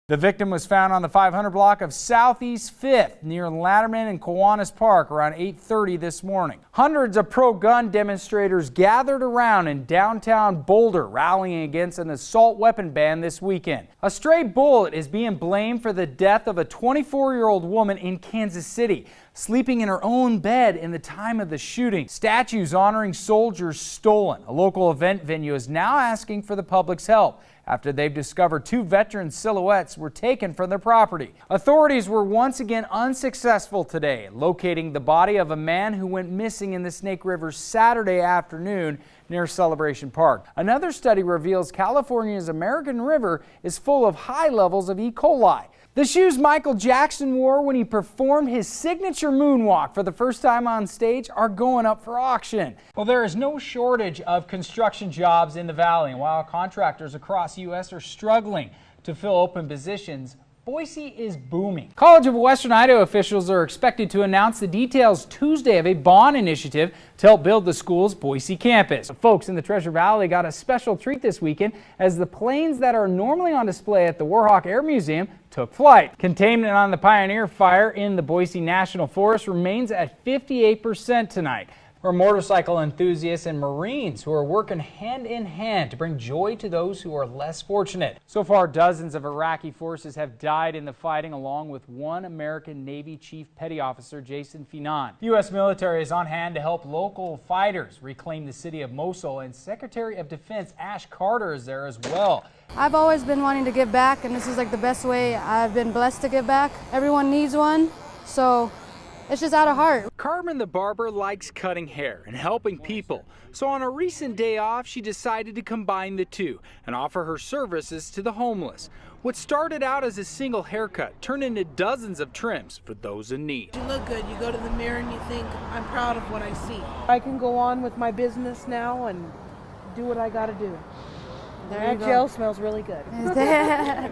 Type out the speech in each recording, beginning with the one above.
The victim was found on the 500 block of Southeast 5th near Latterman and Kiwanis Park around 8:30 this morning. Hundreds of pro-gun demonstrators gathered around in downtown Boulder, rallying against an assault weapon ban this weekend. A stray bullet is being blamed for the death of a 24-year-old woman in Kansas City, sleeping in her own bed in the time of the shooting. Statues honoring soldiers stolen. A local event venue is now asking for the public's help after they've discovered two veteran silhouettes were taken from their property. Authorities were once again unsuccessful today, locating the body of a man who went missing in the Snake River Saturday afternoon near Celebration Park. Another study reveals California's American River is full of high levels of E. coli. The shoes Michael Jackson wore when he performed his signature moonwalk for the first time on stage are going up for auction. Well, there is no shortage of construction jobs in the valley, and while contractors across the U.S. are struggling to fill open positions, Boise is booming. College of Western Idaho officials are expected to announce the details Tuesday of a bond initiative to help build the school's Boise campus. Folks in the Treasure Valley got a special treat this weekend as the planes that are normally on display at the Warhawk Air Museum took flight. Containment on the Pioneer Fire in the Boise National Forest remains at 58% tonight. For motorcycle enthusiasts and Marines who are working hand in hand to bring joy to those who are less fortunate. So far, dozens of Iraqi forces have died in the fighting, along with one American Navy Chief Petty Officer Jason Finan. The U.S. military is on hand to help local fighters reclaim the city of Mosul, and Secretary of Defense Ash Carter is there as well. I've always been wanting to give back, and this is like the best way I've been blessed to give back. Everyone needs one, so it's just out of heart. Carmen the barber likes cutting hair and helping people. So on a recent day off, she decided to combine the two and offer her services to the homeless. What started out as a single haircut turned into dozens of trims for those in need. You look good. You go to the mirror and you think, I'm proud of what I see. I can go on with my business now and do what I got to do. That gel smells really good.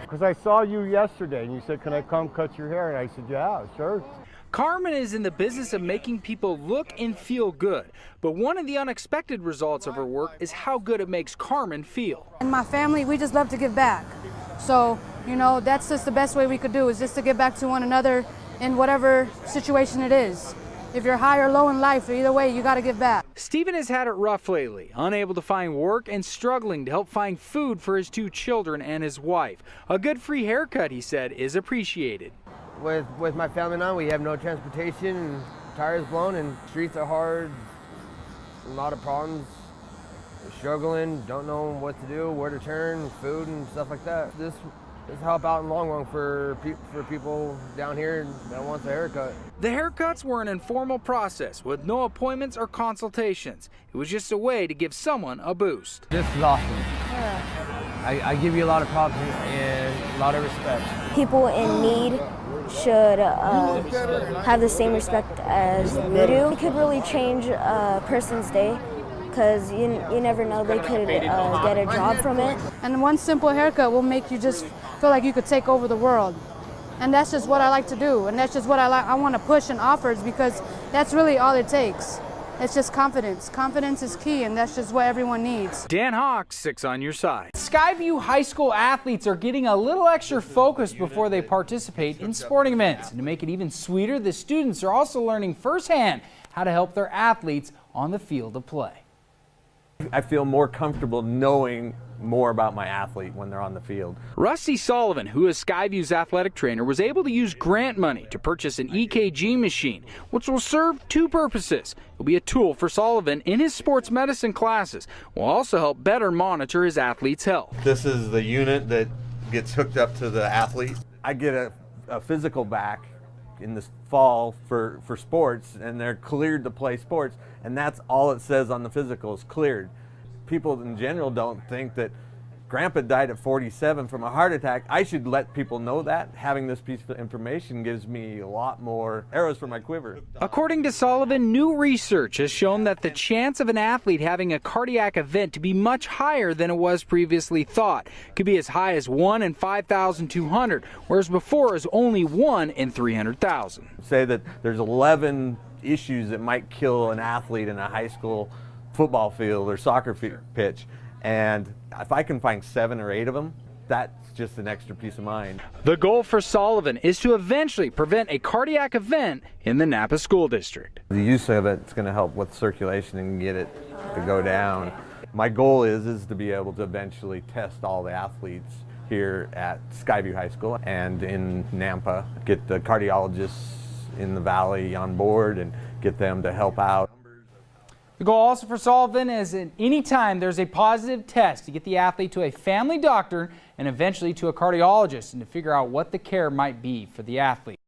Because I saw you yesterday and you said, can I come cut your hair? And I said, yeah, sure. Carmen is in the business of making people look and feel good, but one of the unexpected results of her work is how good it makes Carmen feel. And my family, we just love to give back. So, you know, that's just the best way we could do, is just to give back to one another in whatever situation it is. If you're high or low in life, either way, you got to give back. Stephen has had it rough lately, unable to find work and struggling to help find food for his two children and his wife. A good free haircut, he said, is appreciated. With my family now, we have no transportation, and tires blown, and streets are hard. A lot of problems. We're struggling, don't know what to do, where to turn, food and stuff like that. This help out in the long run for people down here that wants a haircut. The haircuts were an informal process with no appointments or consultations. It was just a way to give someone a boost. This is awesome. I give you a lot of props and a lot of respect. People in need should have the same respect as we do. It could really change a person's day, because you never know, they could get a job from it. And one simple haircut will make you just feel like you could take over the world. And that's just what I like to do, and that's just what I want to push and offer, because that's really all it takes. It's just confidence. Confidence is key, and that's just what everyone needs. Dan Hawks, 6 on your side. Skyview High School athletes are getting a little extra focus before they participate in sporting events. And to make it even sweeter, the students are also learning firsthand how to help their athletes on the field of play. I feel more comfortable knowing more about my athlete when they're on the field. Rusty Sullivan, who is Skyview's athletic trainer, was able to use grant money to purchase an EKG machine, which will serve two purposes. It will be a tool for Sullivan in his sports medicine classes. It will also help better monitor his athlete's health. This is the unit that gets hooked up to the athlete. I get a physical back in this fall for sports, and they're cleared to play sports, and that's all it says on the physical is cleared. People in general don't think that Grandpa died at 47 from a heart attack. I should let people know that. Having this piece of information gives me a lot more arrows for my quiver. According to Sullivan, new research has shown that the chance of an athlete having a cardiac event to be much higher than it was previously thought. It could be as high as 1 in 5,200, whereas before it was only 1 in 300,000. Say that there's 11 issues that might kill an athlete in a high school football field or soccer pitch, and if I can find 7 or 8 of them, that's just an extra peace of mind. The goal for Sullivan is to eventually prevent a cardiac event in the Napa School District. The use of it's going to help with circulation and get it to go down. My goal is to be able to eventually test all the athletes here at Skyview High School and in Nampa, get the cardiologists in the valley on board and get them to help out. The goal also for Sullivan is at any time there's a positive test to get the athlete to a family doctor and eventually to a cardiologist and to figure out what the care might be for the athlete.